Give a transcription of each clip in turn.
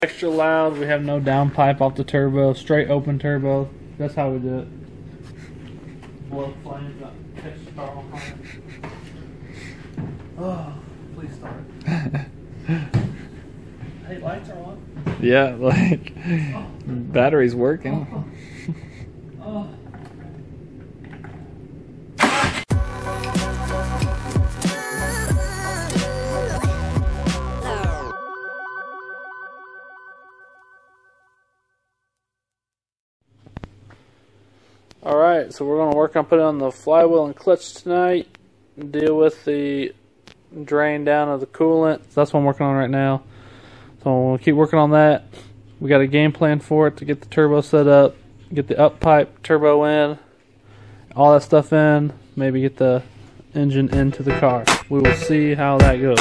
Extra loud. We have no downpipe off the turbo. Straight open turbo. That's how we do it. Blow flames up. Catch the car on fire. Oh, please start. Hey, lights are on. Yeah, like battery's working. Oh. Alright, so we're going to work on putting on the flywheel and clutch tonight. Deal with the drain down of the coolant. So that's what I'm working on right now. So we'll keep working on that. We got a game plan for it to get the turbo set up, get the up pipe turbo in, all that stuff in, maybe get the engine into the car. We will see how that goes.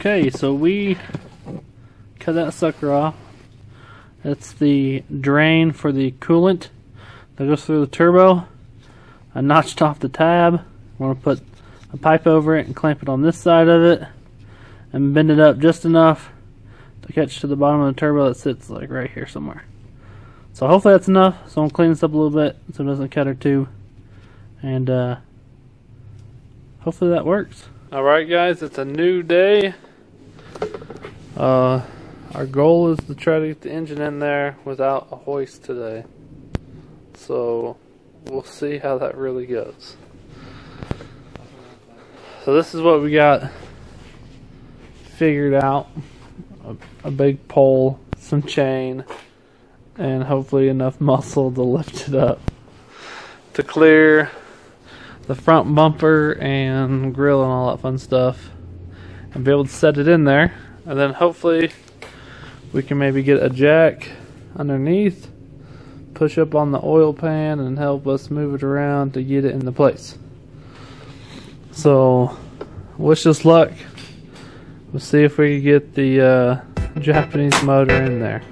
Okay, so we cut that sucker off. That's the drain for the coolant that goes through the turbo. I notched off the tab. I'm going to put a pipe over it and clamp it on this side of it and bend it up just enough to catch to the bottom of the turbo that sits like right here somewhere. So hopefully that's enough. So I'm cleaning this up a little bit so it doesn't cut our tube, and hopefully that works. Alright guys, it's a new day. Our goal is to try to get the engine in there without a hoist today. So we'll see how that really goes. So this is what we got figured out. A big pole, some chain, and hopefully enough muscle to lift it up to clear the front bumper and grill and all that fun stuff, and be able to set it in there. And then hopefully we can maybe get a jack underneath, push up on the oil pan, and help us move it around to get it into place. So wish us luck. We'll see if we can get the Japanese motor in there.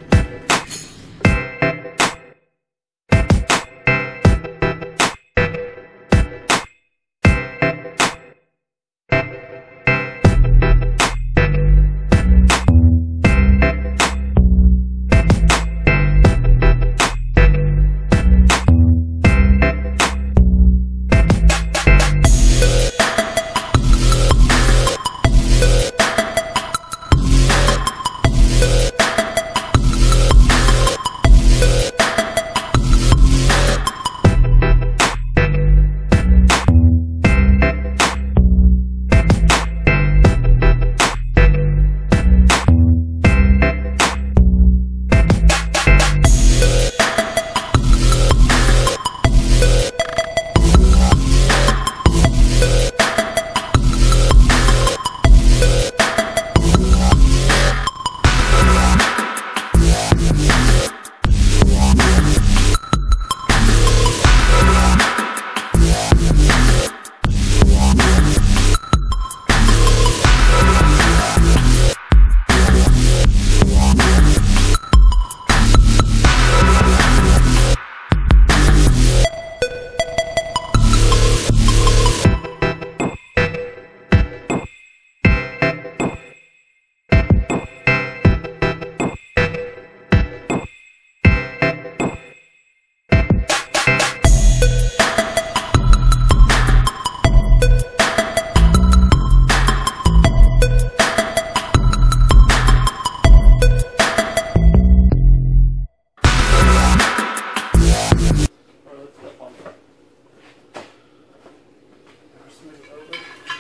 move it over.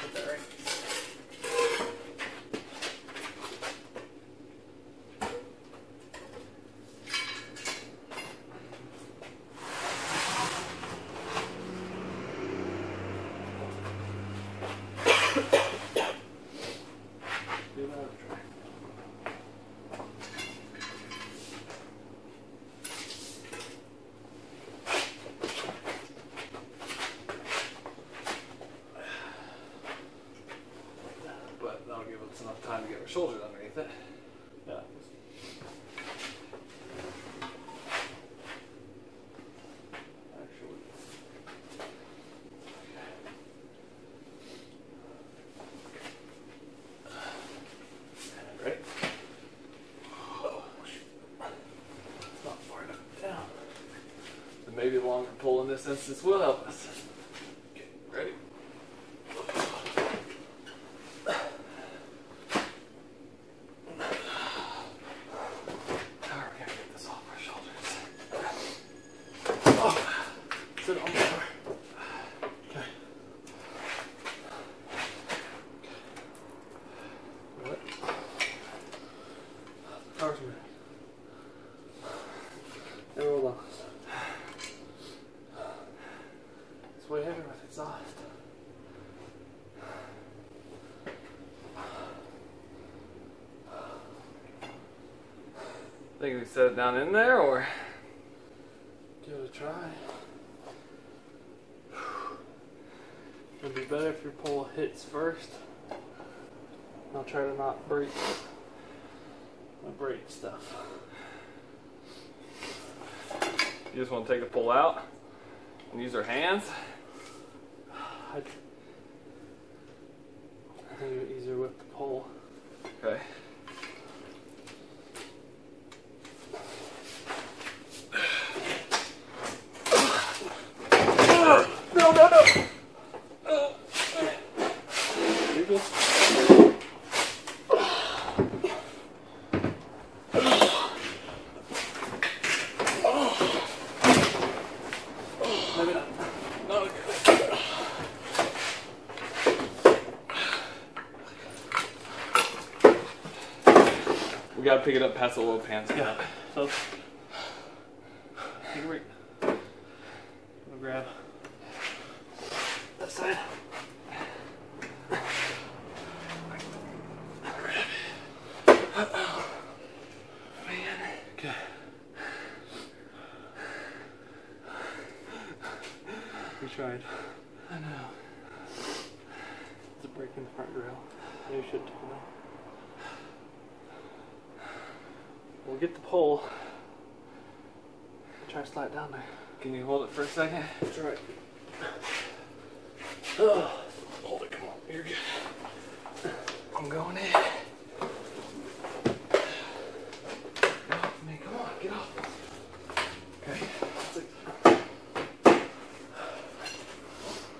Put that right. But that'll give us enough time to get our shoulders underneath it. Yeah. Actually. Ready? Oh, it's not far enough down. And maybe a longer pull in this instance will help us. Okay, ready? How are we gonna get this off our shoulders? Oh, sit on the floor. Okay. What? Car's moving. And roll on. It's way heavier with exhaust. Think we set it down in there or? Give it a try. It'd be better if your pole hits first. I'll try to not break my brake stuff. You just want to take the pull out and use our hands? I think it'd be easier with the pole. Okay. No, no, no! You're good. Maybe not. Not good. We gotta pick it up past the low pants. Yeah. So, take a break. We'll grab that side. Okay. We tried. I know. It's a break in the front grill. You should take it out. We'll get the pole. Try to slide it down there. Can you hold it for a second? That's right. Oh, hold it, come on. You're good. I'm going in. Get off me, come on, get off. Okay.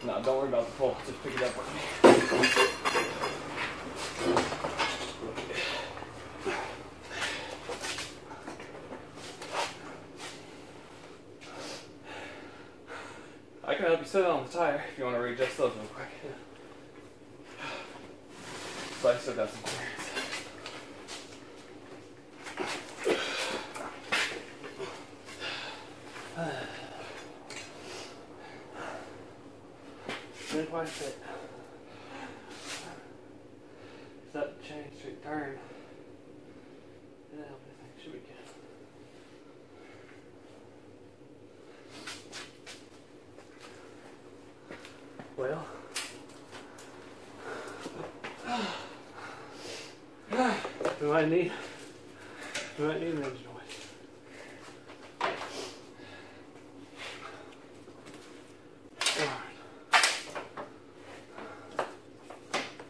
No, don't worry about the pole. Just pick it up with me. I can help you set it on the tire if you want to readjust those real quick. So I still got some clearance. Didn't quite fit. Is that chain straight turn? Yeah, I think should be good. Well, we might need an engine oil. Darn.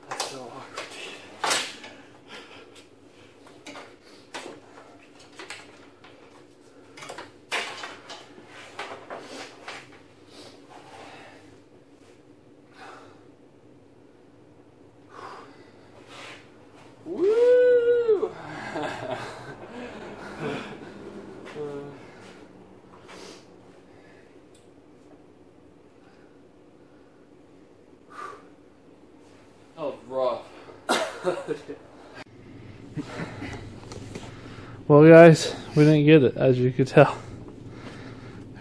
That's so awkward. Woo! Oh, rough. Well, guys, we didn't get it, as you could tell.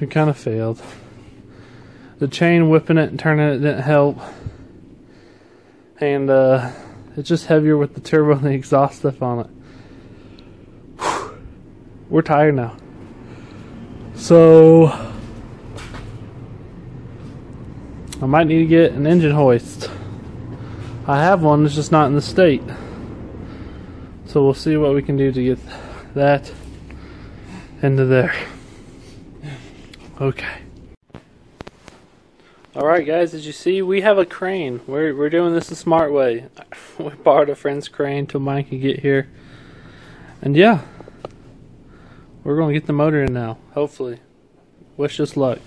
We kind of failed. The chain whipping it and turning it didn't help. And it's just heavier with the turbo and the exhaust stuff on it. Whew. We're tired now. So I might need to get an engine hoist. I have one, it's just not in the state. So we'll see what we can do to get that into there. Okay. Alright guys, as you see, we have a crane. We're doing this the smart way. We borrowed a friend's crane till mine can get here. And yeah, we're going to get the motor in now, hopefully. Wish us luck.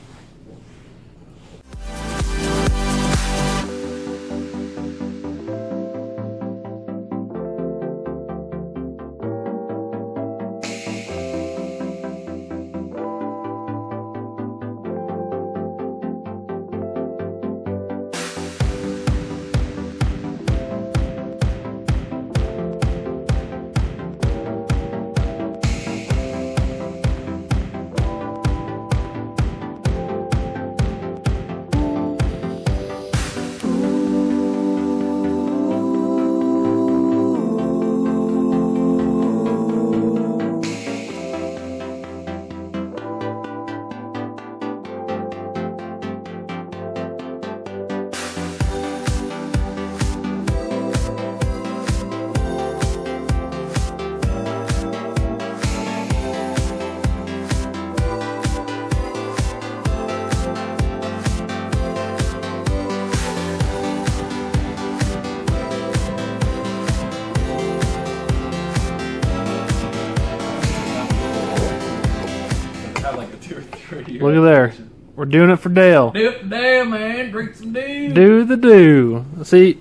Look at there. We're doing it for Dale. Do it for Dale, man. Drink some dew. Do the do. See,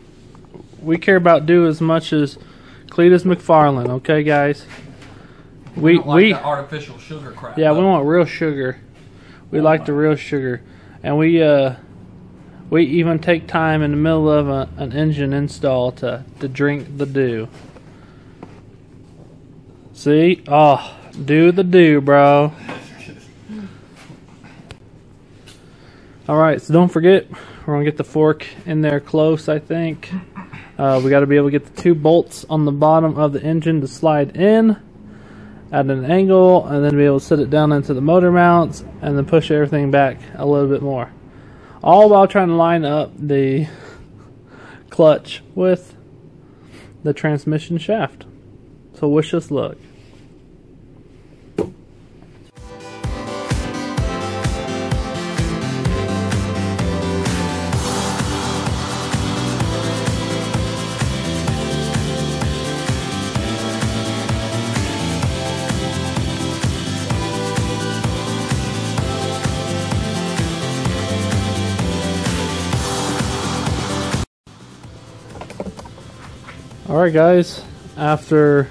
we care about dew as much as Cletus McFarland, okay, guys? We don't like the artificial sugar crap. Yeah, we want real sugar. We like the real sugar. And we even take time in the middle of an engine install to drink the dew. See? Oh, do the dew, bro. Alright, so don't forget, we're going to get the fork in there close, I think. We got to be able to get the two bolts on the bottom of the engine to slide in at an angle, and then be able to sit it down into the motor mounts, and then push everything back a little bit more. All while trying to line up the clutch with the transmission shaft. So wish us luck. Alright guys, after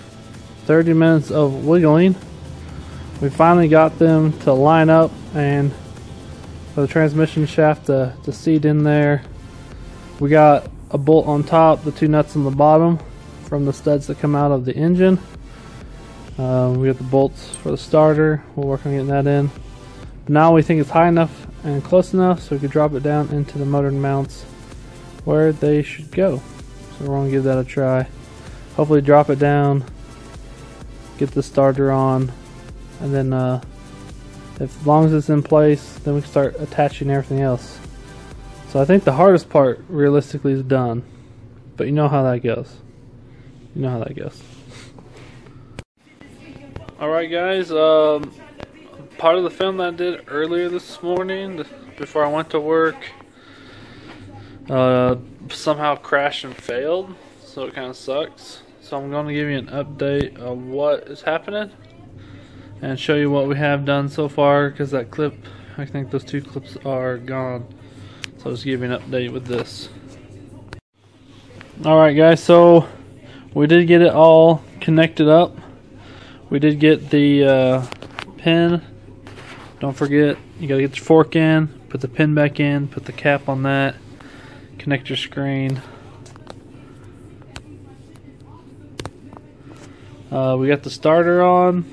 30 minutes of wiggling, we finally got them to line up and for the transmission shaft to seat in there. We got a bolt on top, the two nuts on the bottom from the studs that come out of the engine. We got the bolts for the starter. We'll work on getting that in. Now we think it's high enough and close enough so we can drop it down into the motor mounts where they should go. So we're going to give that a try. Hopefully drop it down, get the starter on, and then as long as it's in place, then we can start attaching everything else. So I think the hardest part realistically is done, but you know how that goes. You know how that goes. Alright guys, part of the film that I did earlier this morning before I went to work somehow crashed and failed, so it kind of sucks. So I'm going to give you an update of what is happening and show you what we have done so far, because that clip, I think those two clips are gone. So I'll just give you an update with this. Alright guys, so we did get it all connected up. We did get the pin. Don't forget, you gotta get your fork in, put the pin back in, put the cap on that, connect your screen. We got the starter on.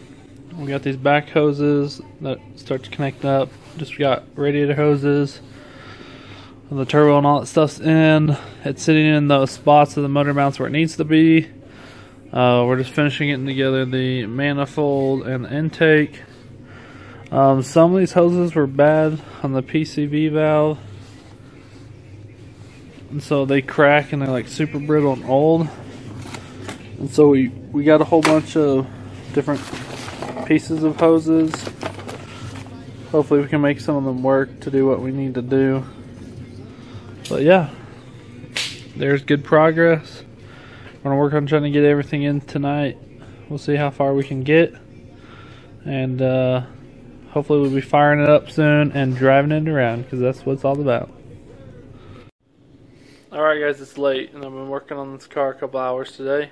We got these back hoses that start to connect up. Just got radiator hoses. The turbo and all that stuff's in. It's sitting in those spots of the motor mounts where it needs to be. We're just finishing getting together the manifold and the intake. Some of these hoses were bad on the PCV valve, and so they crack and they're like super brittle and old. And so we got a whole bunch of different pieces of hoses. Hopefully we can make some of them work to do what we need to do. But yeah, there's good progress. We're gonna work on trying to get everything in tonight. We'll see how far we can get, and hopefully we'll be firing it up soon and driving it around, because that's what it's all about. Alright guys, it's late and I've been working on this car a couple hours today.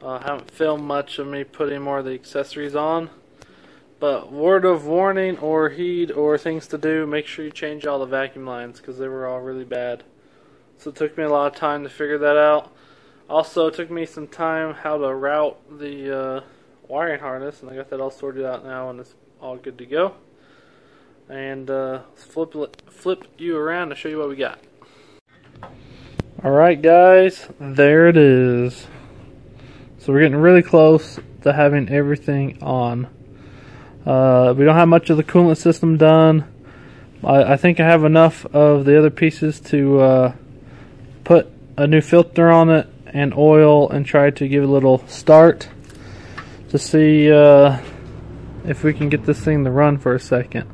I haven't filmed much of me putting more of the accessories on, but word of warning or heed or things to do, make sure you change all the vacuum lines, because they were all really bad. So it took me a lot of time to figure that out. Also, it took me some time how to route the wiring harness, and I got that all sorted out now and it's all good to go. And let's flip you around to show you what we got. Alright guys, there it is. So we're getting really close to having everything on. We don't have much of the coolant system done. I think I have enough of the other pieces to put a new filter on it and oil and try to give it a little start to see if we can get this thing to run for a second.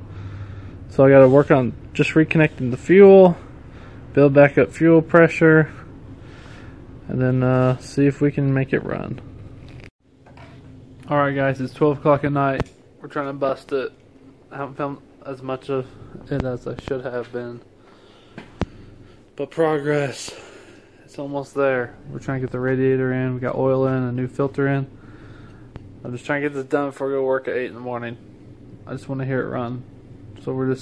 So I got to work on just reconnecting the fuel, build back up fuel pressure, and then see if we can make it run. Alright guys, it's 12 o'clock at night. We're trying to bust it. I haven't filmed as much of it as I should have been, but progress. It's almost there. We're trying to get the radiator in. We got oil in, a new filter in. I'm just trying to get this done before I go work at 8 in the morning. I just want to hear it run. So we're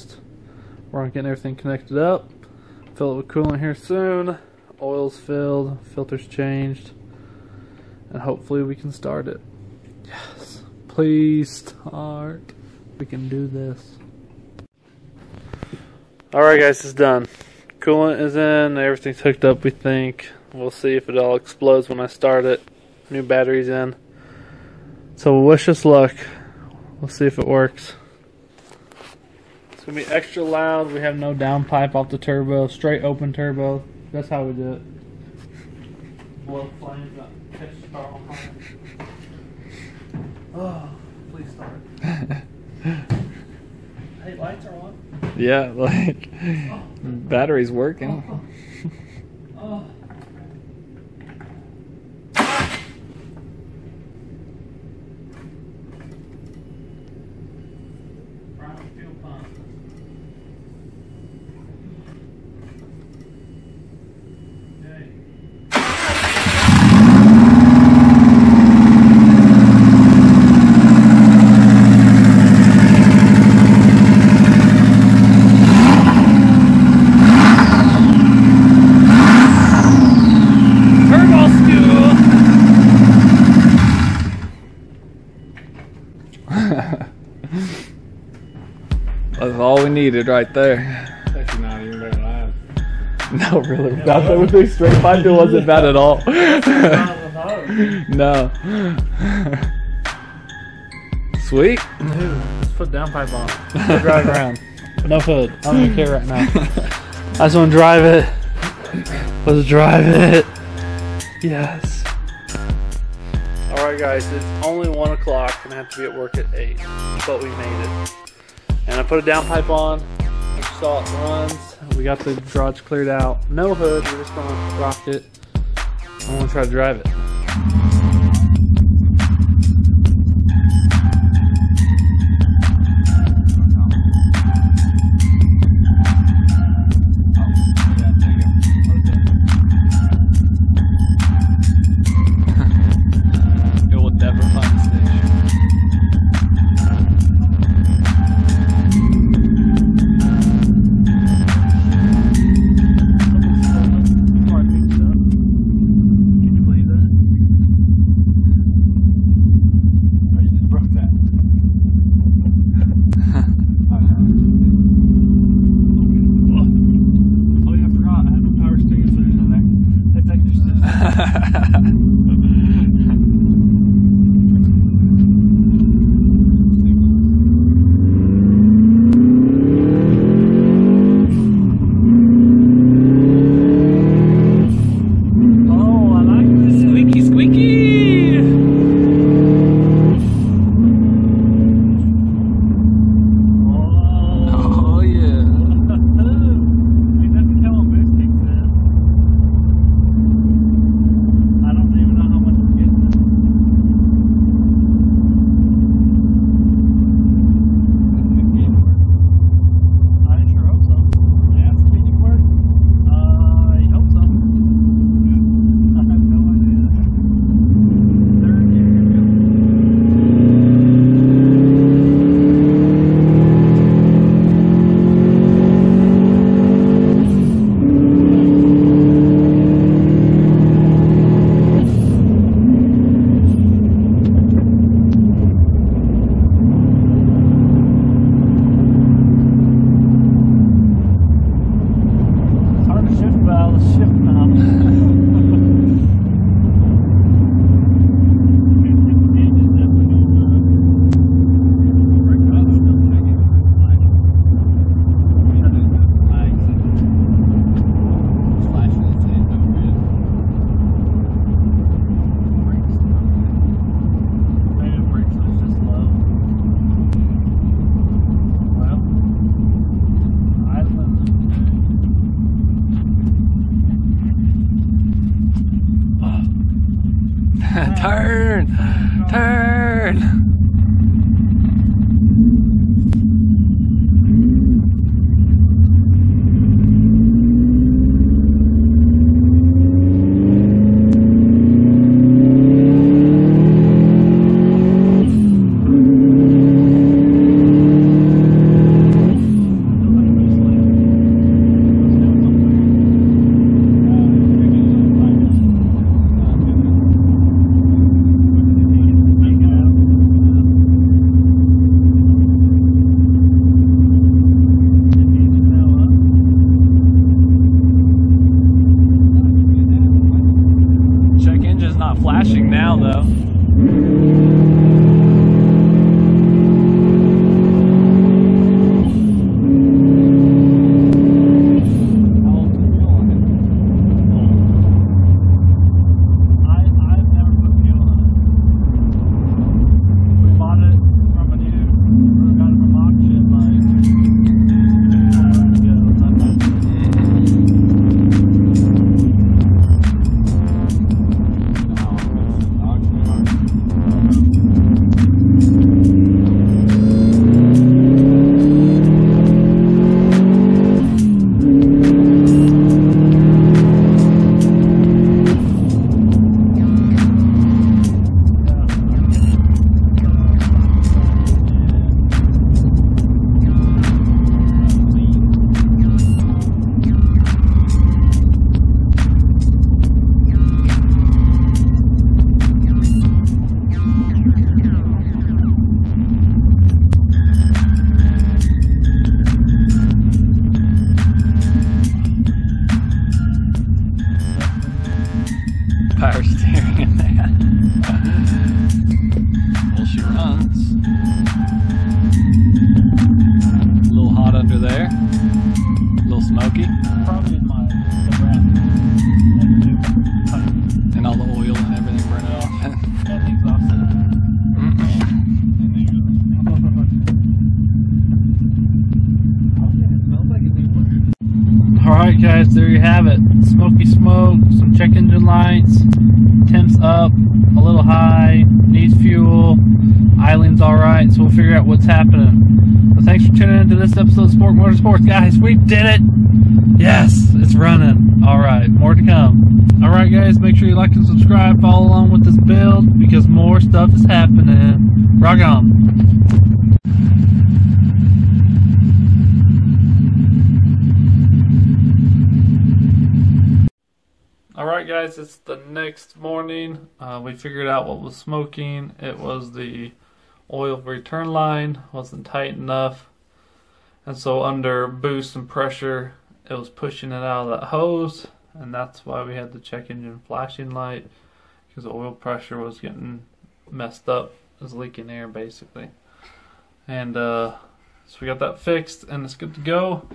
on getting everything connected up. Fill it with coolant here soon. Oil's filled, filter's changed, and hopefully we can start it. Yes, please start. We can do this. Alright guys, it's done. Coolant is in, everything's hooked up we think. We'll see if it all explodes when I start it. New battery's in. So wish us luck. We'll see if it works. It's going to be extra loud. We have no downpipe off the turbo. Straight open turbo. That's how we do it. Blow flames up. Catch the car on fire. Oh, please start. Hey, lights are on. Yeah, like, battery's working. Oh. Fuel pump. Okay. That's all we needed right there. Actually, not even very loud. No, really. That with the straight pipe, it wasn't bad at all. No. Sweet. Dude, let's put downpipe on. Let's drive around. No hood. I don't even care right now. I just want to drive it. Let's drive it. Yes. Alright guys, it's only 1 o'clock and I have to be at work at 8. But we made it. And I put a downpipe on. You saw it runs. We got the garage cleared out. No hood. We're just going to rock it. I want to try to drive it. Turn! Turn! Flashing now though. I've never put fuel in it. We bought it from a new, we got it from auction like 2 months ago. Power steering in there. Well, she runs. A little hot under there. A little smoky. Probably in my and all the oil and everything burning off. And the exhaust. Alright guys, there you have it. Smoky smoke, some check engine lights, temps up, a little high, needs fuel, idling's alright, so we'll figure out what's happening. But thanks for tuning into this episode of Spork Motorsports, guys. We did it! Yes, it's running. Alright, more to come. Alright guys, make sure you like and subscribe, follow along with this build, because more stuff is happening. Rock on! Alright guys, it's the next morning. We figured out what was smoking. It was the oil return line, wasn't tight enough. And so under boost and pressure, it was pushing it out of that hose. and that's why we had the check engine flashing light, because the oil pressure was getting messed up. It was leaking air basically. And so we got that fixed and it's good to go.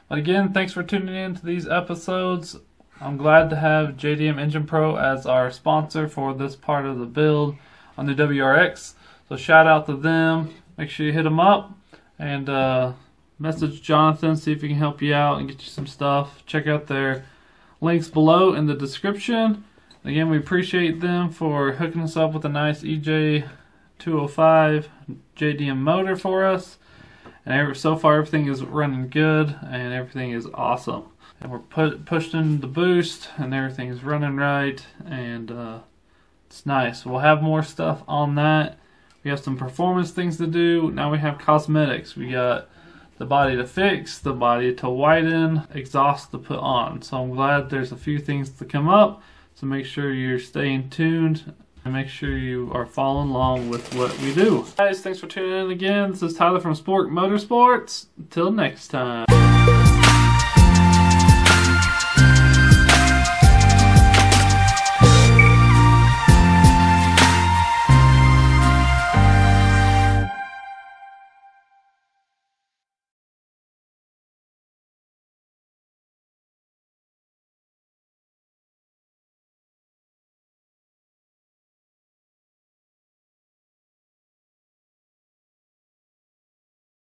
But again, thanks for tuning in to these episodes. I'm glad to have JDM Engine Pro as our sponsor for this part of the build on the WRX. So shout out to them. Make sure you hit them up and message Jonathan, see if he can help you out and get you some stuff. Check out their links below in the description. Again, we appreciate them for hooking us up with a nice ej205 JDM motor for us. And so far everything is running good and everything is awesome. And we're pushed in the boost and everything is running right, and it's nice. We'll have more stuff on that. We have some performance things to do. Now we have cosmetics. We got the body to fix, the body to widen, exhaust to put on. So I'm glad there's a few things to come up. So make sure you're staying tuned and make sure you are following along with what we do. Guys, thanks for tuning in again. This is Tyler from Spork Motorsports. Until next time.